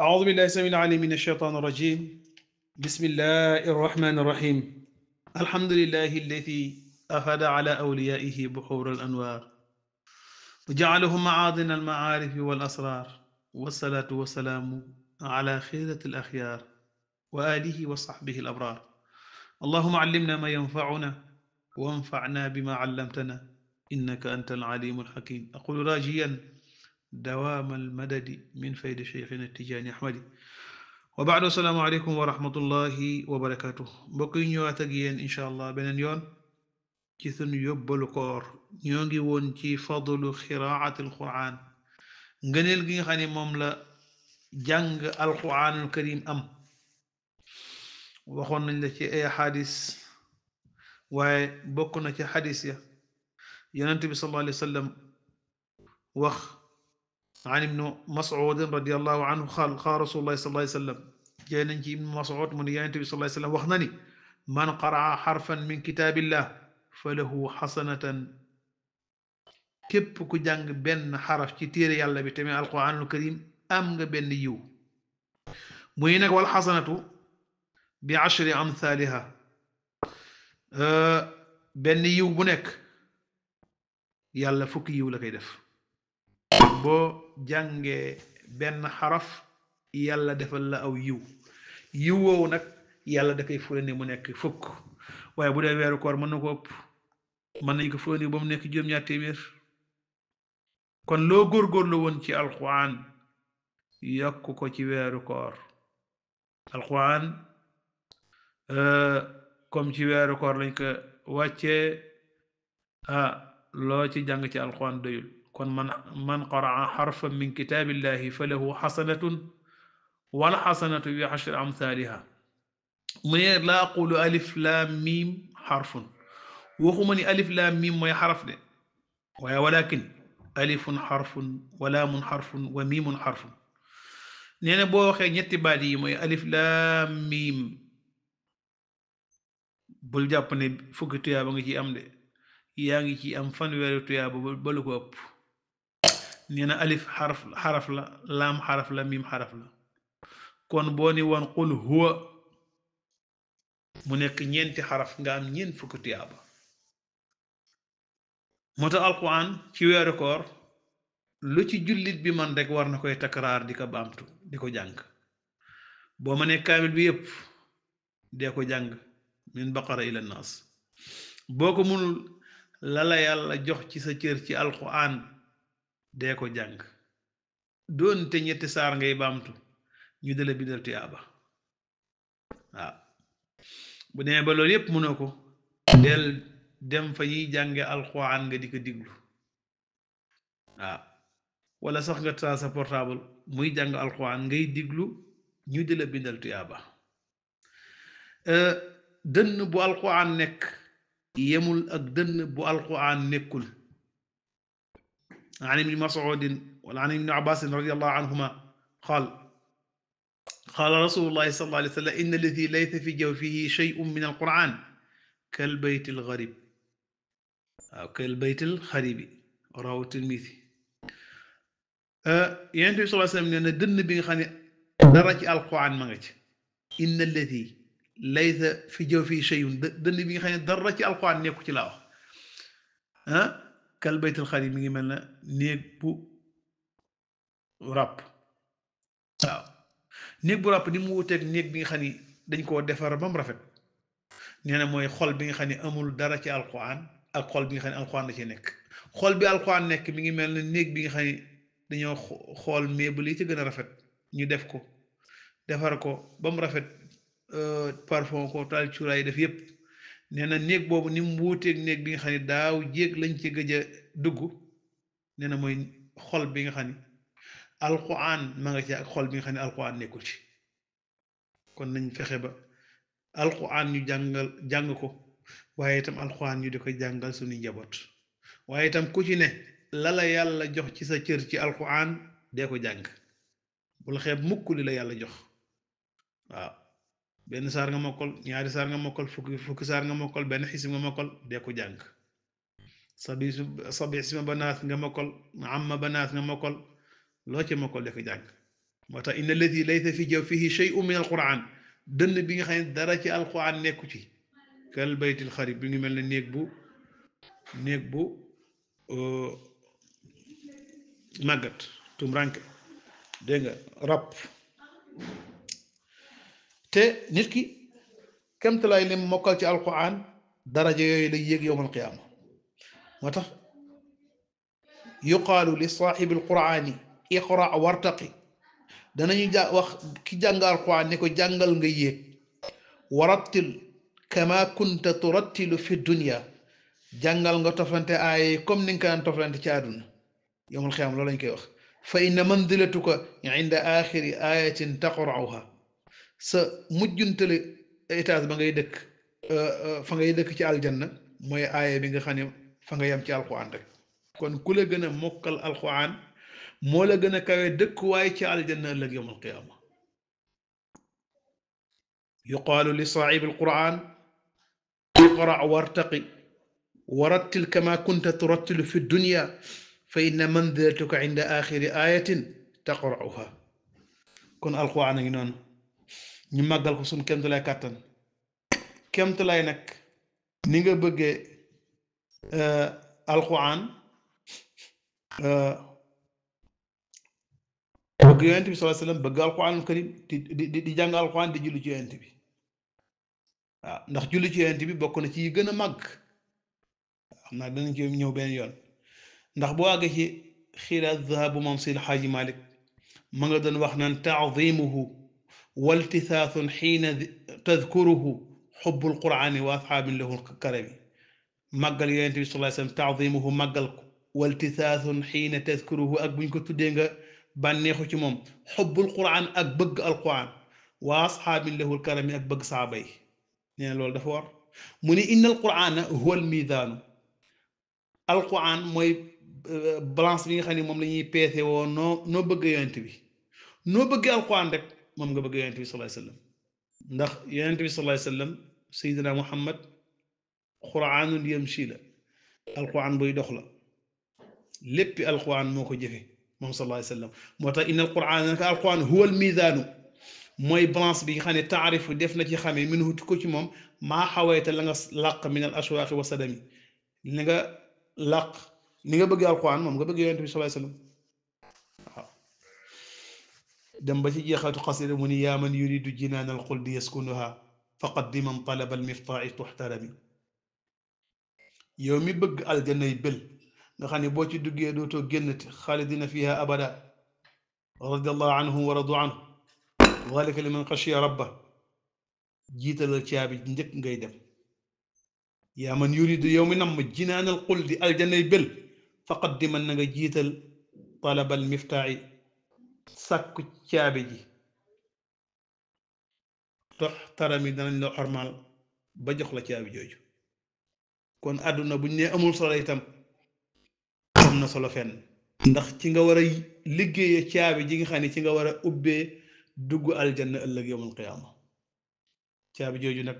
أعوذ بالله السميع العليم من الشيطان الرجيم. بسم الله الرحمن الرحيم. الحمد لله الذي أفاد على أوليائه بحور الأنوار وجعلهم معادن المعارف والأسرار، والصلاة والسلام على خيرة الأخيار وآله وصحبه الأبرار. اللهم علمنا ما ينفعنا وانفعنا بما علمتنا، إنك أنت العليم الحكيم. أقول راجيا دوام المدد من فيد شيخنا التجاني أحمد. wa baadu assalaamu aleykum wa rahmatullahi wa barakaatu. mbokk yi ñëwaat ak yéen incha allah beneen yoon ci sunu yóbbalu koor. ñoo ngi woon ci fadlu xiraati alquran, ngëneel gi nga xam ne moom la jàng alquranul karim am. waxoon nañ la ci ay xadis, waaye bokk na ci xadis ya yonente bi sallallahu alayhi wa sallam wax an ibnu mas'udin radiallahu anhu qaal rasulullahi sallallahu alayhi wa sallam, jee nañ ci ibnu mas'ud mu ne yonente bi sallallahu alayhi wa sallam wax na ni man qaraa xarfan min kitaabillah fa lahu xasanatan, képp ku jàng benn xaraf ci téere yàlla bi tamit alquranul karim am nga benn yiw. muy nag wal xasanatu bi ashri amthaliha, benn yiw bu nekk yàlla fukki yiw la koy def. boo jàngee benn xaraf yàlla defal la aw yiw, yiw woowu nag yàlla da koy fulani mu nekk fukk. waaye bu dee weeru koor mën na ko ëpp, mën nañ ko fulani ba mu nekk juróom-ñaar téeméer. kon loo góorgóorlu woon ci alquran yokk ko ci weeru koor. alquran comme ci weeru koor lañ ko wàccee, loo ci jàng ci alquran doyul. kon man qaraa xarfan min kitaabillahi fa lahu xasanatun wal xasanatu bi ashri amthaliha. mu ne laa aqulu alif laam miim xarfun, waxuma ni alif laam miim mooy xaraf de, waaye walakin alifun xarfun wa laamun xarfun wa miimun xarfun. nee na boo waxee ñetti baat yi mooy alif laam miim, bul jàpp ne fukki tuyaaba nga ci am de, yaa ngi ci am fanweeri tuyaaba ba lu ko ëpp. nee na alif xaraf la, laam xaraf la, miim xaraf la. kon boo ni woon qul huwa mu nekk ñeenti xaraf nga am ñeent fukki tuyaaba. moo tax alquran ci weeru koor lu ci jullit bi man rek war na koy takraar, di ko baamtu, di ko jàng. boo ma ne kaamil bi yëpp dee ko jàng min baqara ila naas. boo ko munul lala yàlla jox ci sa cër ci alquran dee ko jàng. doonte ñetti saar ngay baamtu ñu dala bindal tuyaaba. waaw bu demee ba loolu yëpp mënoo ko, del dem fa ñuy jànge alquran nga di ko diglu. waaw wala sax nga taal sa portable muy jàng alquran ngay diglu ñu di la bindal tuyaaba. dënn bu alquran nekk yemul ak dënn bu alquran nekkul. an ibni mas'udin wala an ibni abbasin radiallahu anhuma qaal qaala rasulullahi sallallahu alayhi wa sallam inna alladi laysa fi jawfihi shay'un min alquran kal bayt algarib. waaw kal bayt alxaribi rawahu tirmisi. yonent bi sallallahu alayhi wa sallam nee na dënn bi nga xam ne dara ci alquran ma nga ci. inna alladi laysa fi jawfihi shay'un, dënn bi nga xam ne dara ci alquran nekku ci laa wax. kal bayt alxarib mi ngi mel na néeg bu ràpp. waaw néeg bu ràpp ni mu wuteeg néeg bi nga xam ni dañ koo defar ba mu rafet. nee na mooy xol bi nga xam ne amul dara ci alquran ak xol bi nga xam ne alquran da ci nekk. xol bi alquran nekk mi ngi mel na néeg bi nga xam ne dañoo xool meuble yi ci gën a rafet ñu def ko, defar ko ba mu rafet, parfum ko, taal cuuraay def yépp. nee na néeg boobu ni mu wuuteeg néeg bi nga xam ne daaw jéeg lañ ci gëj a dugg. nee na mooy xol bi nga xam ne alquran ma nga ci ak xol bi nga xam ne alquran nekkul ci. kon nañ fexe ba alquran ñu jàng ko, waaye itam alquran ñu di ko jàngal suñu njaboot. waaye itam ku ci ne lala yàlla jox ci sa cër ci alquran dee ko jàng. bul xeeb mukk li la yàlla jox. waaw benn saar nga mokkal, ñaari saar nga mokkal, fukki saar nga mokkal, benn xisib nga mokkal, dee ko jàng. sabi isma banaat nga mokkal, amma banaat nga mokkal, loo ci mokkal dee ko jàng. moo tax inna alladi laysa fi jawfihi shay'un min alquran dënn bi nga xam ne dara ci alquran nekku ci kal baytil xarib bi ngi mel ne néeg bu màggat tumranke dégg nga rab te nit ki kemtalaay lim mokkal ci alquran daraja yooyu lay yéeg yowmal qiyaama moo tax yuqaalu li saaxibi alqurani iqra wartaqi danañu wax ki jàng alquran ne ko jàngal nga yéeg warattil kama kunta turattilu fi dunya jàngal nga toflante aaye comme ni nga ko daan toflante ci àdduna yowmal qiyaama loolu lañ koy wax fa inna manzilatuka inda axiri ayatin taqra'uha sa mujjuntale étage ba ngay dëkk fa ngay dëkk ci aljanna mooy aaya bi nga xam ne fa nga yem ci alquran rek kon ku la gën a mokkal alquran moo la gën a kawe dëkkuwaay ci aljanna ëllëg yowm alqiyaama yuqaalu li saaxibi alquran iqra wartaqi warattil kama kunta turattilu fi dunya fa inna manzilatuka inda axiri ayatin taqra'uha kon alquran a ngi noonu ñu màggal ko suñ kemtulaay kàttan kemtulaay nag ni nga bëggee alquran bëgg yonent bi sallallahu alayhi wasallam bëgg alquran karim di jàng alquran di julli ci yonent bi waaw ndax julli ci yonent bi bokk na ci yi gën a màgg xam naa danañ ci ñëw benn yoon ndax boo àggee ci xiiraat zahabu moom sil xaaji malik ma nga doon wax naan taadimuhu waltisaasun xiina tadkuruhu xubbul qurani wa asxaabin lahu karami màggal yonent bi sallallahu alayhi wasallam taadimuhu màggal ko waltisaasun xiina tadkuruhu ak buñ ko tuddee nga bànneexu ci moom xubbul quran ak bëgg alquran wa asxaabin lahu karami ak bëgg saaba yi nee na loolu dafa war mu ni inna alqurana huwa almizaanu alquran mooy balance bi nga xam ne moom la ñuy peese woo noo bëgg yonent bi noo bëggee alquran rek moom nga bëgg yonent bi sallallahu alayhi wasallam ndax yonent bi sallallahu alayhi wasallam sayyidina muhammad quraanun yamshi la alquran buy dox la léppi alquran moo ko jëfe moom sallallahu alayhi wasallam moo tax inna alquran naka alquran huwa almizaanu mooy balance bi nga xam ne taarifu def na ci xamee minhu ko ci moom maa xawayta la nga làq min al ashwaaqi wa sadami li nga làq ni nga bëgg alquran moom nga bëgg yonent bi sallallahu alayhi wasallam waaw dem ba ci jeexatu xasida mu ni yaa man yuridu jinaan alxuldi yaskunuha faqaddiman talaba almiftaahi tuxtarami yow mi bëgg aljanay bël nga xam ne boo ci duggee dootoo génnati xaalidina fiha abada radiallahu anhum wa radu anhu zalika liman xashiya rabba jiitalal caabi njëkk ngay dem yaa man yuridu yow mi namm jinaanal xuldi aljanay bël faqaddiman na nga jiital talabal miftaahi sàkku caabi ji tox tarami danañ la xormaal ba jox la caabi jooju kon àdduna buñ ne amul solo itam am na solo fenn ndax ci nga war a liggéeye caabi ji nga xam ne ci nga war a ubbee dugg aljanna ëllëg yawmal qiyaama caabi jooju nag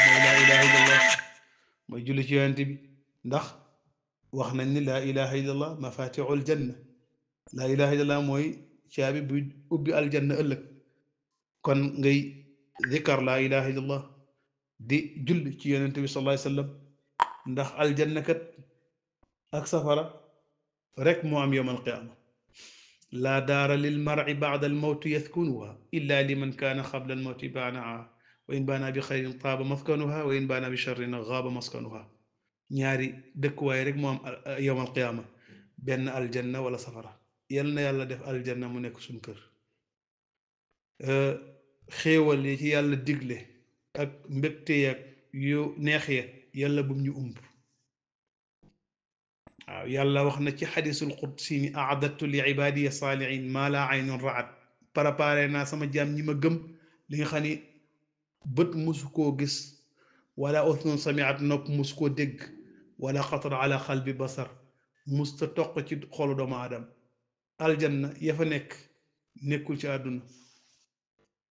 mooy laa ilaha illallah mooy julli ci yonent bi ndax wax nañ ni laa ilaha illallah mafatixul janna laa ilaha illallah mooy caabi buy ubbi aljanna ëllëg kon ngay zikar laa ilaha illallah di julli ci yonent bi sallallahu alayhi wasallam ndax aljanna kat ak safara rek moo am yawmal qiyaama laa daara lil mar'i ba'da al mawti yaskunuha illa liman kaana qabla al mawti baanaa wa in baana bi xayrin taaba maskanuha wa in baana bi sharrin gaaba maskanuha ñaari dëkkuwaay rek moo am yawmal qiyaama benn aljanna wala safara yal na yàlla def aljanna mu nekk suñ kër xéewal yi ci yàlla digle ak mbégte yak yu neex ya yàlla bum ñu umb waaw yàlla wax na ci xadisul qudsi ni a'dadtu li ibadiya saalihin maa laa aynun ra'at préparé naa sama jaam ñi ma gëm li nga xam ni bët musu koo gis wala usnun sami'at nopp musu koo dégg wala xatara ala xalbi basar musta toq ci xolu doomu aadama aljanna ya fa nekk nekkul ci àdduna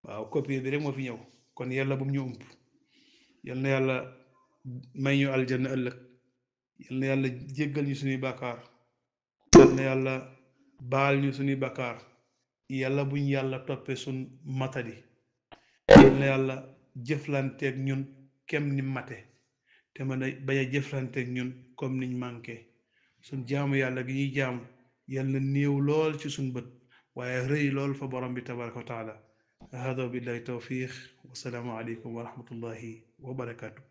waaw copie bi rek moo fi ñëw kon yàlla bu mu ñu ump yal na yàlla may ñu aljanna ëllëg yal na yàlla jéggal ñu suñuy bàkkaar yal na yàlla baal ñu suñuy bàkkaar yàlla buñ yàlla toppe suñ matadi yal na yàlla jëflanteeg ñun kem ni mate te mën a bañ a jëflanteeg ñun comme niñ manqué suñ jaamu yàlla gi ñuy jaamu yal na néew lool ci suñ bët waaye rëy lool fa borom bi tabaraka wa taala hada billahi tawfiq wasalaamu aleykum wa rahmatullahi wa barakatuh